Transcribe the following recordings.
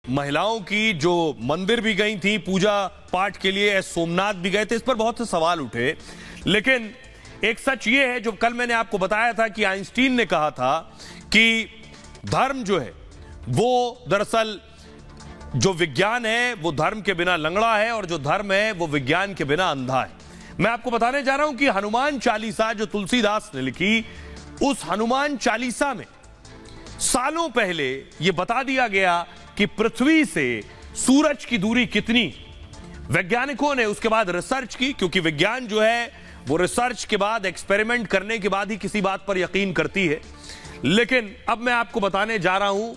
महिलाओं की जो मंदिर भी गई थी पूजा पाठ के लिए, सोमनाथ भी गए थे, इस पर बहुत से सवाल उठे। लेकिन एक सच ये है जो कल मैंने आपको बताया था कि आइंस्टीन ने कहा था कि धर्म जो है वो दरअसल जो विज्ञान है वो धर्म के बिना लंगड़ा है और जो धर्म है वो विज्ञान के बिना अंधा है। मैं आपको बताने जा रहा हूं कि हनुमान चालीसा जो तुलसीदास ने लिखी, उस हनुमान चालीसा में सालों पहले यह बता दिया गया कि पृथ्वी से सूरज की दूरी कितनी। वैज्ञानिकों ने उसके बाद रिसर्च की, क्योंकि विज्ञान जो है वो रिसर्च के बाद, एक्सपेरिमेंट करने के बाद ही किसी बात पर यकीन करती है। लेकिन अब मैं आपको बताने जा रहा हूं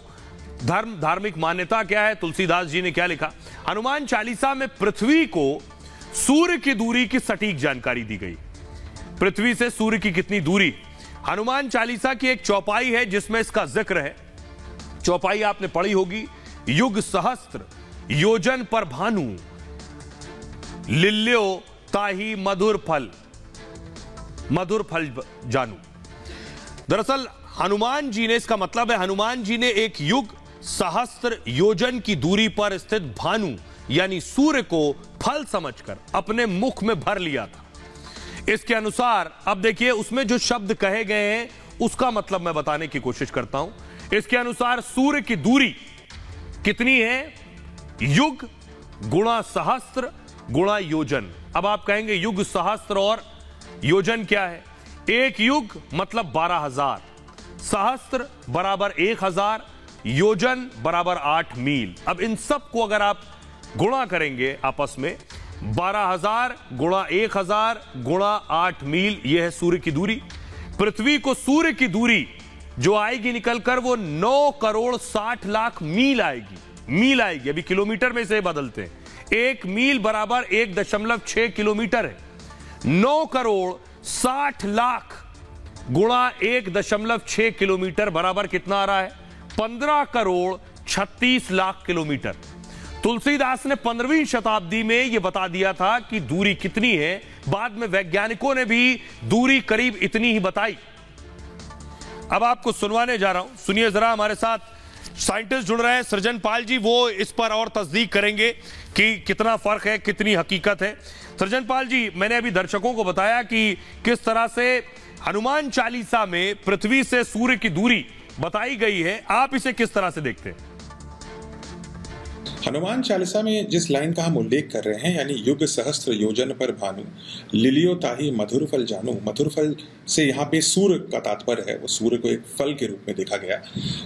धार्मिक मान्यता क्या है, तुलसीदास जी ने क्या लिखा। हनुमान चालीसा में पृथ्वी को सूर्य की दूरी की सटीक जानकारी दी गई। पृथ्वी से सूर्य की कितनी दूरी। हनुमान चालीसा की एक चौपाई है जिसमें इसका जिक्र है। चौपाई आपने पढ़ी होगी, युग सहस्त्र योजन पर भानु, लिल्यो ताही मधुर फल जानू। दरअसल हनुमान जी ने, इसका मतलब है हनुमान जी ने एक युग सहस्त्र योजन की दूरी पर स्थित भानु यानी सूर्य को फल समझकर अपने मुख में भर लिया था। इसके अनुसार अब देखिए उसमें जो शब्द कहे गए हैं उसका मतलब मैं बताने की कोशिश करता हूं। इसके अनुसार सूर्य की दूरी कितनी है? युग गुणा सहस्त्र गुणा योजन। अब आप कहेंगे युग सहस्त्र और योजन क्या है? एक युग मतलब 12,000, सहस्त्र बराबर 1,000, योजन बराबर 8 मील। अब इन सब को अगर आप गुणा करेंगे आपस में, 12,000 गुणा 1,000 गुणा 8 मील, यह है सूर्य की दूरी। पृथ्वी को सूर्य की दूरी जो आएगी निकलकर वो 9,60,00,000 मील आएगी। अभी किलोमीटर में से बदलते हैं, 1 मील बराबर 1.6 किलोमीटर है। 9,60,00,000 गुणा 1.6 किलोमीटर बराबर कितना आ रहा है? 15,36,00,000 किलोमीटर। तुलसीदास ने 15वीं शताब्दी में यह बता दिया था कि दूरी कितनी है। बाद में वैज्ञानिकों ने भी दूरी करीब इतनी ही बताई। अब आपको सुनवाने जा रहा हूं, सुनिए जरा। हमारे साथ साइंटिस्ट जुड़ रहे हैं, सृजन पाल जी, वो इस पर और तस्दीक करेंगे कि कितना फर्क है, कितनी हकीकत है। सृजन पाल जी, मैंने अभी दर्शकों को बताया कि किस तरह से हनुमान चालीसा में पृथ्वी से सूर्य की दूरी बताई गई है, आप इसे किस तरह से देखते हैं? हनुमान चालीसा में जिस लाइन का हम उल्लेख कर रहे हैं, यानी युग सहस्त्र योजन पर भानु, लिलियो ताही मधुर फल जानू। मधुर फल से यहाँ पे सूर्य का तात्पर्य है, वो सूर्य को एक फल के रूप में देखा गया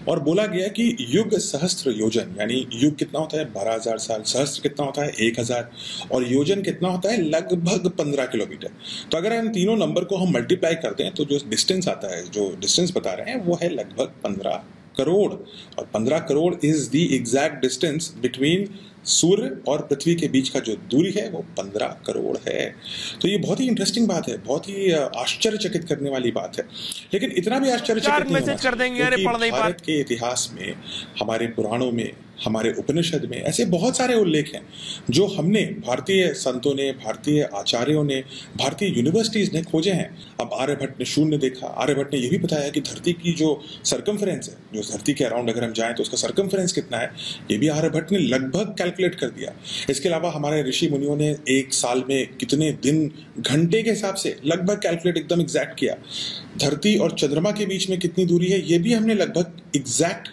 और बोला गया कि युग सहस्त्र योजन, यानी युग कितना होता है? 12,000 साल, सहस्त्र कितना होता है? 1,000, और योजन कितना होता है? लगभग 15 किलोमीटर। तो अगर हम तीनों नंबर को हम मल्टीप्लाई करते हैं तो जो डिस्टेंस आता है, जो डिस्टेंस बता रहे हैं, वो है लगभग 15 करोड़। और 15 crore is the exact distance between सूर्य और पृथ्वी के बीच का जो दूरी है वो 15 करोड़ है। तो ये बहुत ही इंटरेस्टिंग बात है, बहुत ही आश्चर्यचकित करने वाली बात है। लेकिन इतना भी आश्चर्यचकित नहीं होना चाहिए, क्योंकि भारत के इतिहास में, हमारे पुराणों में, हमारे उपनिषद में ऐसे बहुत सारे उल्लेख हैं जो हमने, भारतीय संतों ने, भारतीय आचार्यों ने, भारतीय यूनिवर्सिटीज ने खोजे हैं। अब आर्यभट्ट ने शून्य देखा। आर्यभट्ट ने यह भी बताया कि धरती की जो सर्कमफ्रेंस है, जो धरती के अराउंड अगर हम जाएं तो उसका सर्कमफ्रेंस कितना है, ये भी आर्यभट्ट ने लगभग कैलकुलेट कर दिया। इसके अलावा हमारे ऋषि मुनियों ने एक साल में कितने दिन, घंटे के हिसाब से लगभग कैलकुलेट एकदम एग्जैक्ट किया। धरती और चंद्रमा के बीच में कितनी दूरी है, ये भी हमने लगभग एग्जैक्ट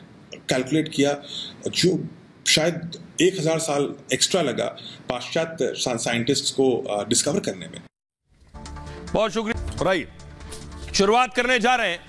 कैलकुलेट किया, जो शायद 1,000 साल एक्स्ट्रा लगा पाश्चात्य साइंटिस्ट्स को डिस्कवर करने में। बहुत शुक्रिया। शुरुआत करने जा रहे हैं